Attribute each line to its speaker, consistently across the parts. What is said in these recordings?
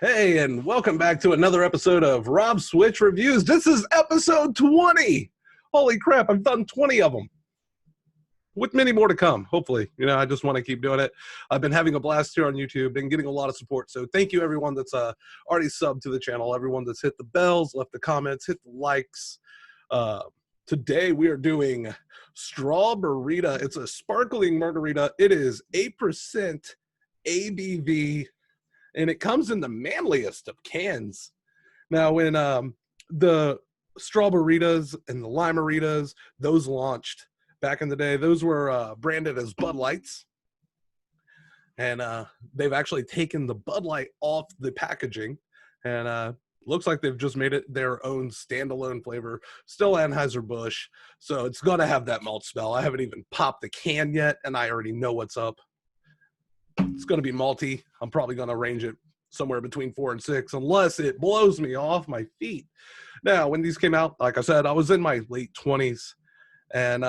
Speaker 1: Hey, and welcome back to another episode of RobSwitch Reviews. This is episode 20. Holy crap, I've done 20 of them. With many more to come, hopefully. I just want to keep doing it. I've been having a blast here on YouTube, been getting a lot of support. So thank you, everyone that's already subbed to the channel, everyone that's hit the bells, left the comments, hit the likes. Today we are doing Straw-Ber-Rita. It's a sparkling margarita. It is 8% ABV. And it comes in the manliest of cans. Now, when the Straw-Ber-Ritas and the Lime-A-Ritas, those launched back in the day, those were branded as Bud Lights. And they've actually taken the Bud Light off the packaging. And looks like they've just made it their own standalone flavor. Still Anheuser-Busch. So it's going to have that malt smell. I haven't even popped the can yet, and I already know what's up. It's going to be malty. I'm probably going to range it somewhere between 4 and 6, unless it blows me off my feet. Now, when these came out, like I said, I was in my late 20s, and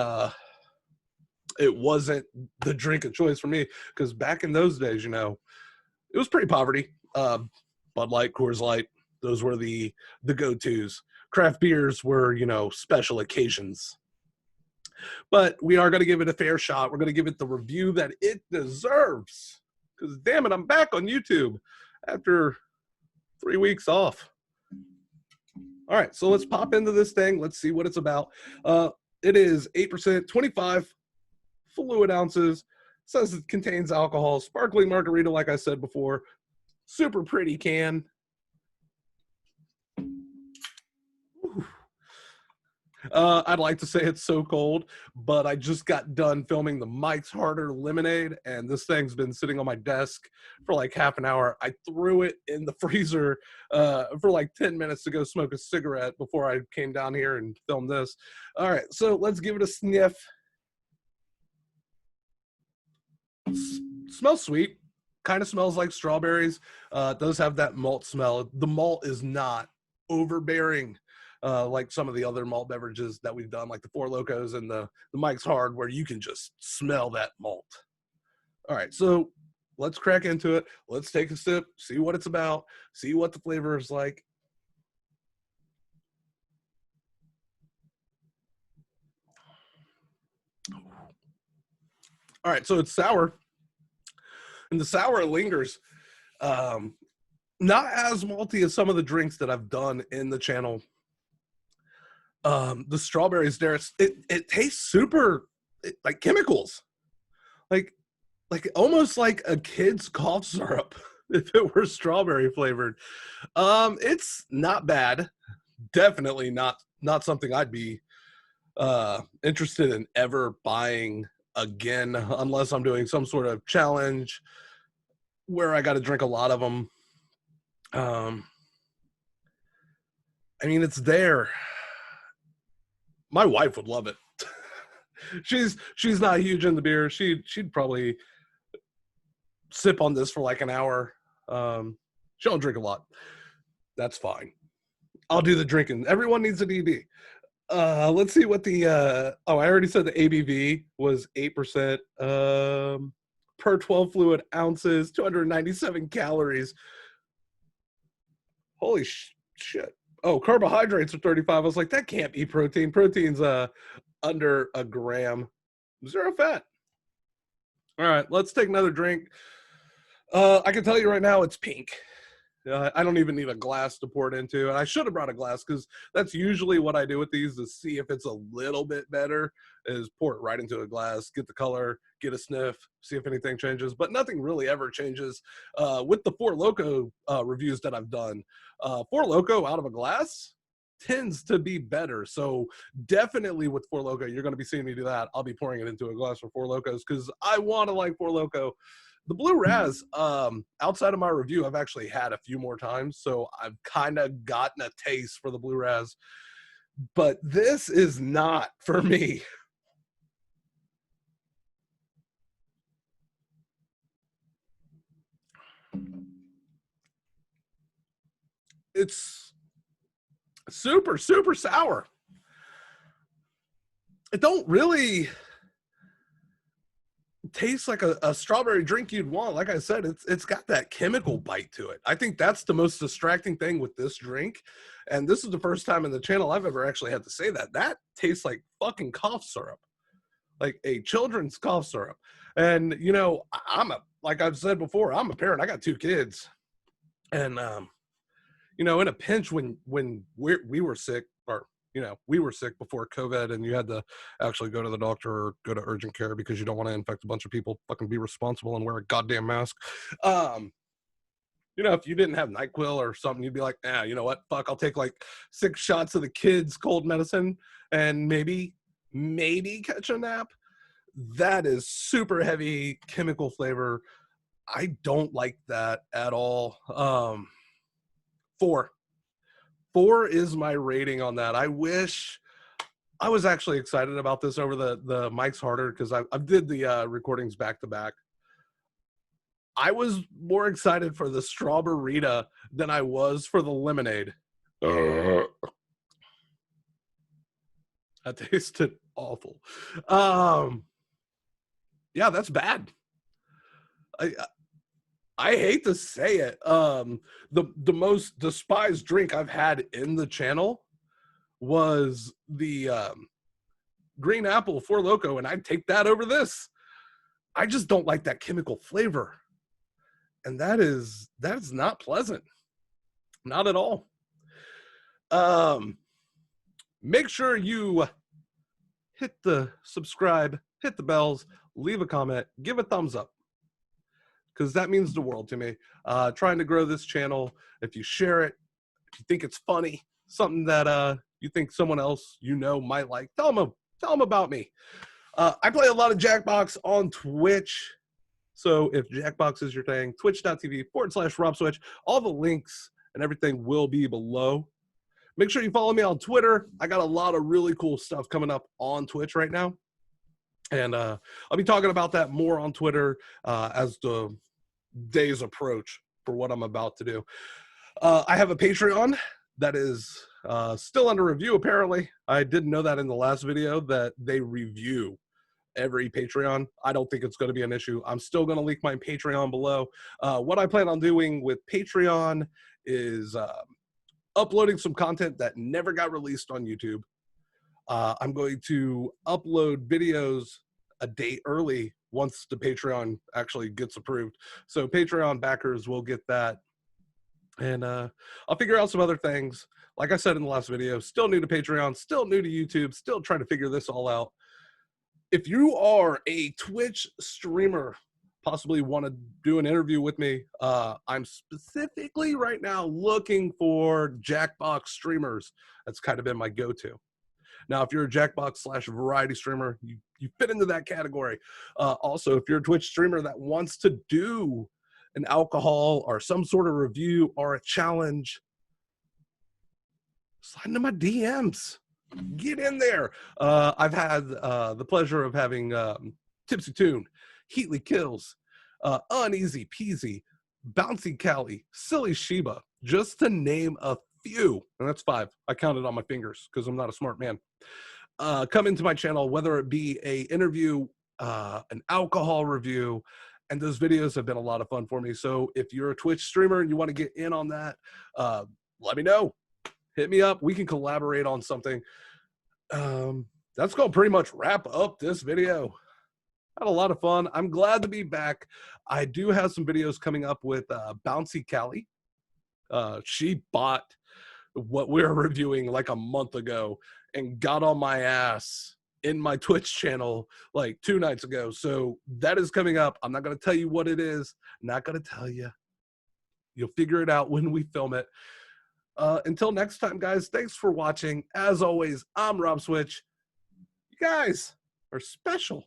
Speaker 1: it wasn't the drink of choice for me, because back in those days, it was pretty poverty. Bud Light, Coors Light, those were the go-tos. Craft beers were, special occasions. But we are going to give it a fair shot. We're going to give it the review that it deserves. Because, damn it, I'm back on YouTube after 3 weeks off. All right, so let's pop into this thing. Let's see what it's about. It is 8%, 25 fluid ounces. It says it contains alcohol. Sparkling margarita, like I said before. Super pretty can. I'd like to say it's so cold, but I just got done filming the Mike's Harder Lemonade, and this thing's been sitting on my desk for like half an hour. I threw it in the freezer for like 10 minutes to go smoke a cigarette before I came down here and filmed this. All right, so let's give it a sniff. Smells sweet. Kind of smells like strawberries. It does have that malt smell. The malt is not overbearing. Like some of the other malt beverages that we've done, like the Four Locos and the Mike's Hard, where you can just smell that malt. All right, so let's crack into it. Let's take a sip, see what it's about, see what the flavor is like. All right, so it's sour, and the sour lingers. Not as malty as some of the drinks that I've done in the channel. The strawberries there, it tastes super like chemicals, like almost like a kid's cough syrup if it were strawberry flavored. It's not bad. Definitely not something I'd be interested in ever buying again, unless I'm doing some sort of challenge where I got to drink a lot of them. I mean, it's there. My wife would love it. she's not huge in the beer. She'd probably sip on this for like an hour. She don't drink a lot. That's fine. I'll do the drinking. Everyone needs an ED. Let's see what the I already said the ABV was 8%. Per 12 fluid ounces, 297 calories. Holy shit. Oh, carbohydrates are 35. I was like, that can't be protein. Protein's under a gram. 0 fat. All right, let's take another drink. I can tell you right now, it's pink. I don't even need a glass to pour it into. And I should have brought a glass, because that's usually what I do with these, to see if it's a little bit better, is pour it right into a glass, get the color, get a sniff, see if anything changes. But nothing really ever changes. With the Four Loko reviews that I've done, Four Loko out of a glass tends to be better. So definitely with Four Loko, you're going to be seeing me do that. I'll be pouring it into a glass for Four Lokos, because I want to like Four Loko. The Blue Raz, outside of my review, I've actually had a few more times, so I've kind of gotten a taste for the Blue Raz. But this is not for me. It's super, super sour. It don't really tastes like a strawberry drink you'd want. Like I said, it's got that chemical bite to it. I think that's the most distracting thing with this drink. And this is the first time in the channel I've ever actually had to say that. That tastes like fucking cough syrup, like a children's cough syrup. And, you know, like I've said before, I'm a parent. I got 2 kids. And, you know, in a pinch when we were sick, or, you know, we were sick before COVID, and you had to actually go to the doctor or go to urgent care because you don't want to infect a bunch of people, fucking be responsible and wear a goddamn mask. You know, if you didn't have NyQuil or something, you'd be like, you know what? Fuck, I'll take like 6 shots of the kids' cold medicine and maybe catch a nap. That is super heavy chemical flavor. I don't like that at all. 4 is my rating on that. I wish I was actually excited about this over the Mike's Harder, because I did the recordings back to back. I was more excited for the Straw-Ber-Rita than I was for the lemonade. That tasted awful. Yeah, that's bad. I hate to say it. The most despised drink I've had in the channel was the green apple Four Loko, and I'd take that over this. I just don't like that chemical flavor. And that is not pleasant. Not at all. Make sure you hit the subscribe, hit the bells, leave a comment, give a thumbs up, because that means the world to me. Trying to grow this channel. If you share it, if you think it's funny, something that you think someone else you know might like, tell them about me. I play a lot of Jackbox on Twitch. So if Jackbox is your thing, twitch.tv/RobSwitch. All the links and everything will be below. Make sure you follow me on Twitter. I got a lot of really cool stuff coming up on Twitch right now. And I'll be talking about that more on Twitter as the days approach for what I'm about to do. I have a Patreon that is still under review, apparently. I didn't know that in the last video, that they review every Patreon. I don't think it's going to be an issue. I'm still going to link my Patreon below. What I plan on doing with Patreon is uploading some content that never got released on YouTube. I'm going to upload videos a day early once the Patreon actually gets approved. So Patreon backers will get that. And I'll figure out some other things. Like I said in the last video, still new to Patreon, still new to YouTube, still trying to figure this all out. If you are a Twitch streamer, possibly want to do an interview with me, I'm specifically right now looking for Jackbox streamers. That's kind of been my go-to. Now, if you're a Jackbox/variety streamer, you fit into that category. Also, if you're a Twitch streamer that wants to do an alcohol or some sort of review or a challenge, slide into my DMs. Get in there. I've had the pleasure of having Tipsy Toon, Heatley Kills, Uneasy Peasy, Bouncy Callie, Silly Sheba, just to name a few. And that's 5. I counted on my fingers because I'm not a smart man. Come into my channel, whether it be a interview, an alcohol review, and those videos have been a lot of fun for me. So if you're a Twitch streamer and you want to get in on that, let me know. Hit me up. We can collaborate on something. That's going to pretty much wrap up this video. Had a lot of fun. I'm glad to be back. I do have some videos coming up with Bouncy Callie. She bought what we're reviewing like a month ago and got on my ass in my Twitch channel like 2 nights ago. So that is coming up. I'm not going to tell you what it is. Not going to tell you. You'll figure it out when we film it. Until next time, guys, thanks for watching. As always, I'm RobSwitch. You guys are special.